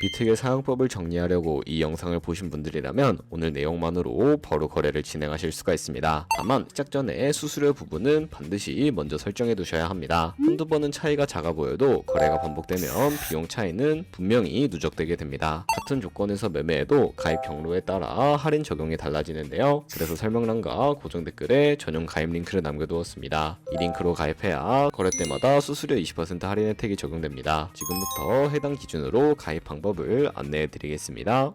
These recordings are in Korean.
비트겟 사용법을 정리하려고 이 영상을 보신 분들이라면 오늘 내용만으로 바로 거래를 진행하실 수가 있습니다. 다만 시작 전에 수수료 부분은 반드시 먼저 설정해 두셔야 합니다. 한두 번은 차이가 작아 보여도 거래가 반복되면 비용 차이는 분명히 누적되게 됩니다. 같은 조건에서 매매해도 가입 경로에 따라 할인 적용이 달라지는데요. 그래서 설명란과 고정 댓글에 전용 가입 링크를 남겨두었습니다. 이 링크로 가입해야 거래 때마다 수수료 20% 할인 혜택이 적용됩니다. 지금부터 해당 기준으로 가입 방법을 안내해 드리겠습니다.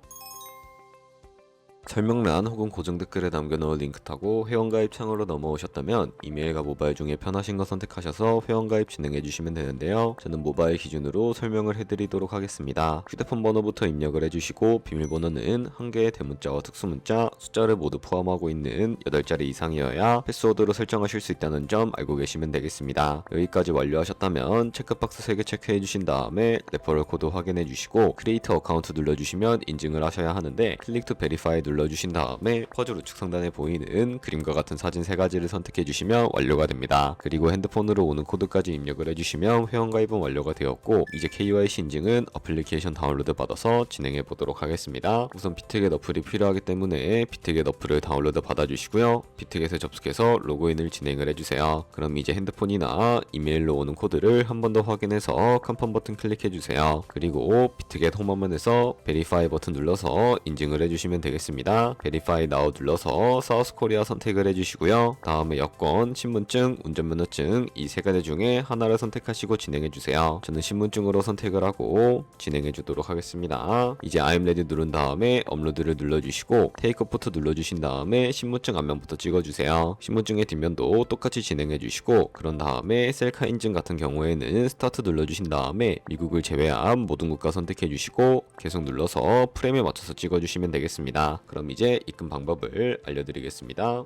설명란 혹은 고정 댓글에 남겨놓은 링크 타고 회원가입 창으로 넘어오셨다면 이메일과 모바일 중에 편하신 거 선택하셔서 회원가입 진행해주시면 되는데요. 저는 모바일 기준으로 설명을 해드리도록 하겠습니다. 휴대폰 번호부터 입력을 해주시고 비밀번호는 한 개의 대문자와 특수문자, 숫자를 모두 포함하고 있는 8자리 이상이어야 패스워드로 설정하실 수 있다는 점 알고 계시면 되겠습니다. 여기까지 완료하셨다면 체크박스 3개 체크해주신 다음에 레퍼럴 코드 확인해주시고 크리에이터 어카운트 눌러주시면 인증을 하셔야 하는데 클릭 투 베리파이 눌러주신 다음에 퍼즐 우측 상단에 보이는 그림과 같은 사진 3가지를 선택해주시면 완료가 됩니다. 그리고 핸드폰으로 오는 코드까지 입력을 해주시면 회원가입은 완료가 되었고 이제 KYC 인증은 어플리케이션 다운로드 받아서 진행해 보도록 하겠습니다. 우선 비트겟 어플이 필요하기 때문에 비트겟 어플을 다운로드 받아주시고요. 비트겟에 접속해서 로그인을 진행을 해주세요. 그럼 이제 핸드폰이나 이메일로 오는 코드를 한 번 더 확인해서 컨펌 버튼 클릭해주세요. 그리고 비트겟 홈화면에서 베리파이 버튼 눌러서 인증을 해주시면 되겠습니다. 베리파이 나우 눌러서 사우스 코리아 선택을 해주시고요. 다음에 여권, 신분증, 운전면허증 이 3가지 중에 하나를 선택하시고 진행해주세요. 저는 신분증으로 선택을 하고 진행해주도록 하겠습니다. 이제 I'm ready 누른 다음에 업로드를 눌러주시고 테이크 포토 눌러주신 다음에 신분증 앞면부터 찍어주세요. 신분증의 뒷면도 똑같이 진행해주시고 그런 다음에 셀카 인증 같은 경우에는 스타트 눌러주신 다음에 미국을 제외한 모든 국가 선택해주시고 계속 눌러서 프레임에 맞춰서 찍어주시면 되겠습니다. 그럼 이제 입금 방법을 알려드리겠습니다.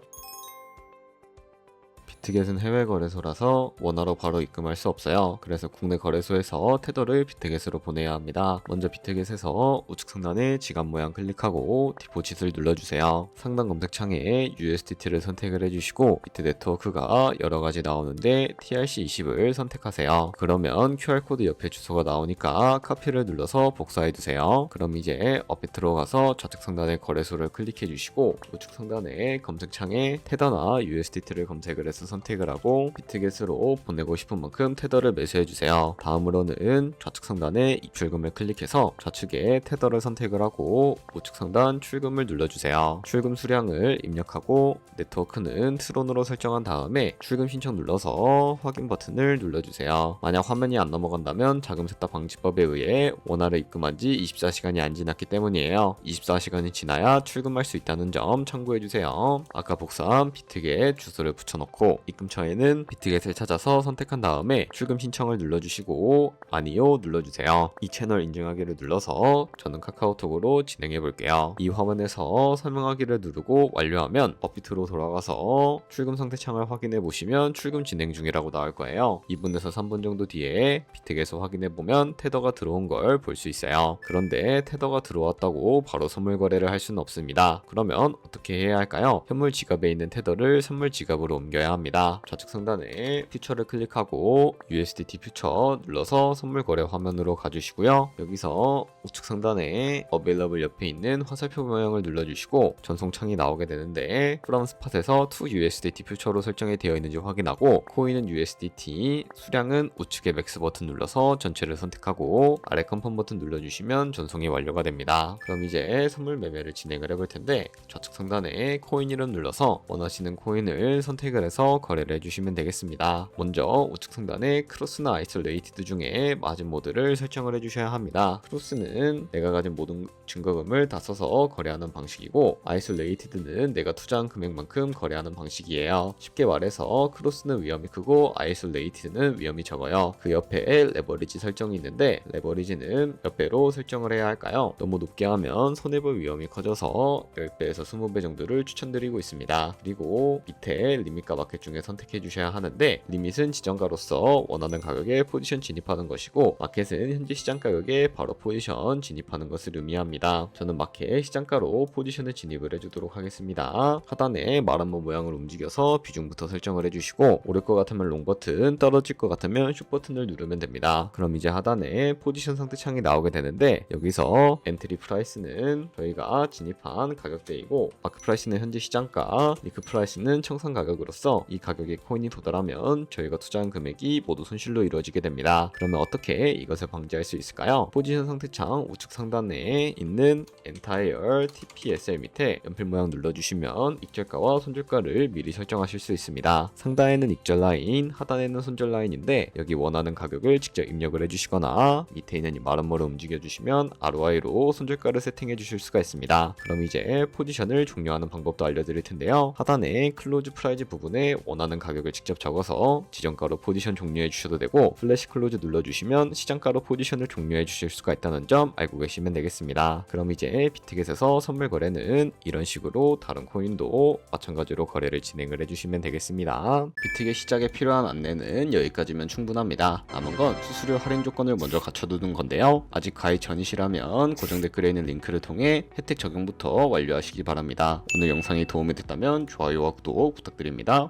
비트겟은 해외 거래소라서 원화로 바로 입금할 수 없어요. 그래서 국내 거래소에서 테더를 비트겟으로 보내야 합니다. 먼저 비트겟에서 우측 상단에 지갑 모양 클릭하고 디포짓을 눌러주세요. 상단 검색창에 USDT를 선택을 해주시고 비트 네트워크가 여러가지 나오는데 TRC20을 선택하세요. 그러면 QR코드 옆에 주소가 나오니까 카피를 눌러서 복사해두세요. 그럼 이제 어플 들어가서 좌측 상단에 거래소를 클릭해주시고 우측 상단에 검색창에 테더나 USDT를 검색을 해서 선택을 하고 비트겟으로 보내고 싶은 만큼 테더를 매수해주세요. 다음으로는 좌측 상단에 입출금을 클릭해서 좌측에 테더를 선택을 하고 우측 상단 출금을 눌러주세요. 출금 수량을 입력하고 네트워크는 트론으로 설정한 다음에 출금 신청 눌러서 확인 버튼을 눌러주세요. 만약 화면이 안 넘어간다면 자금 세탁 방지법에 의해 원화를 입금한 지 24시간이 안 지났기 때문이에요. 24시간이 지나야 출금할 수 있다는 점 참고해주세요. 아까 복사한 비트겟 주소를 붙여넣고 입금처에는 비트겟을 찾아서 선택한 다음에 출금 신청을 눌러주시고 아니요 눌러주세요. 이 채널 인증하기를 눌러서 저는 카카오톡으로 진행해 볼게요. 이 화면에서 설명하기를 누르고 완료하면 업비트로 돌아가서 출금 상태 창을 확인해 보시면 출금 진행 중이라고 나올 거예요. 2분에서 3분 정도 뒤에 비트겟을 확인해 보면 테더가 들어온 걸 볼 수 있어요. 그런데 테더가 들어왔다고 바로 선물 거래를 할 수는 없습니다. 그러면 어떻게 해야 할까요? 현물 지갑에 있는 테더를 선물 지갑으로 옮겨야 합니다. 좌측 상단에 퓨처를 클릭하고 USDT 퓨처 눌러서 선물 거래 화면으로 가주시고요. 여기서 우측 상단에 Available 옆에 있는 화살표 모양을 눌러주시고 전송창이 나오게 되는데 From Spot에서 to USDT 퓨처로 설정이 되어 있는지 확인하고 코인은 USDT, 수량은 우측의 맥스 버튼 눌러서 전체를 선택하고 아래 컨펌 버튼 눌러주시면 전송이 완료가 됩니다. 그럼 이제 선물 매매를 진행을 해볼 텐데 좌측 상단에 코인 이름 눌러서 원하시는 코인을 선택을 해서 거래를 해주시면 되겠습니다. 먼저 우측 상단에 크로스나 아이솔레이티드 중에 마진 모드를 설정을 해주셔야 합니다. 크로스는 내가 가진 모든 증거금을 다 써서 거래하는 방식이고 아이솔레이티드는 내가 투자한 금액만큼 거래하는 방식이에요. 쉽게 말해서 크로스는 위험이 크고 아이솔레이티드는 위험이 적어요. 그 옆에 레버리지 설정이 있는데 레버리지는 몇 배로 설정을 해야 할까요? 너무 높게 하면 손해볼 위험이 커져서 10배에서 20배 정도를 추천드리고 있습니다. 그리고 밑에 리밋과 마켓 중 중에 선택해 주셔야 하는데, 리밋은 지정가로서 원하는 가격에 포지션 진입하는 것이고, 마켓은 현재 시장 가격에 바로 포지션 진입하는 것을 의미합니다. 저는 마켓 시장가로 포지션을 진입을 해주도록 하겠습니다. 하단에 말한모 모양을 움직여서 비중부터 설정을 해주시고, 오를 것 같으면 롱 버튼, 떨어질 것 같으면 숏 버튼을 누르면 됩니다. 그럼 이제 하단에 포지션 상태 창이 나오게 되는데, 여기서 엔트리 프라이스는 저희가 진입한 가격대이고, 마크 프라이스는 현재 시장가, 리크 프라이스는 청산 가격으로서 이 가격에 코인이 도달하면 저희가 투자한 금액이 모두 손실로 이루어지게 됩니다. 그러면 어떻게 이것을 방지할 수 있을까요? 포지션 상태창 우측 상단에 있는 Entire TPSL 밑에 연필 모양 눌러주시면 익절가와 손절가를 미리 설정하실 수 있습니다. 상단에는 익절 라인, 하단에는 손절 라인인데, 여기 원하는 가격을 직접 입력을 해주시거나 밑에 있는 이 마름모를 움직여주시면 ROI로 손절가를 세팅해 주실 수가 있습니다. 그럼 이제 포지션을 종료하는 방법도 알려드릴 텐데요. 하단에 클로즈 프라이즈 부분에 원하는 가격을 직접 적어서 지정가로 포지션 종료해 주셔도 되고, 플래시 클로즈 눌러주시면 시장가로 포지션을 종료해 주실 수가 있다는 점 알고 계시면 되겠습니다. 그럼 이제 비트겟에서 선물 거래는 이런 식으로 다른 코인도 마찬가지로 거래를 진행을 해주시면 되겠습니다. 비트겟 시작에 필요한 안내는 여기까지면 충분합니다. 남은 건 수수료 할인 조건을 먼저 갖춰두는 건데요. 아직 가입 전이시라면 고정 댓글에 있는 링크를 통해 혜택 적용부터 완료하시기 바랍니다. 오늘 영상이 도움이 됐다면 좋아요와 구독 부탁드립니다.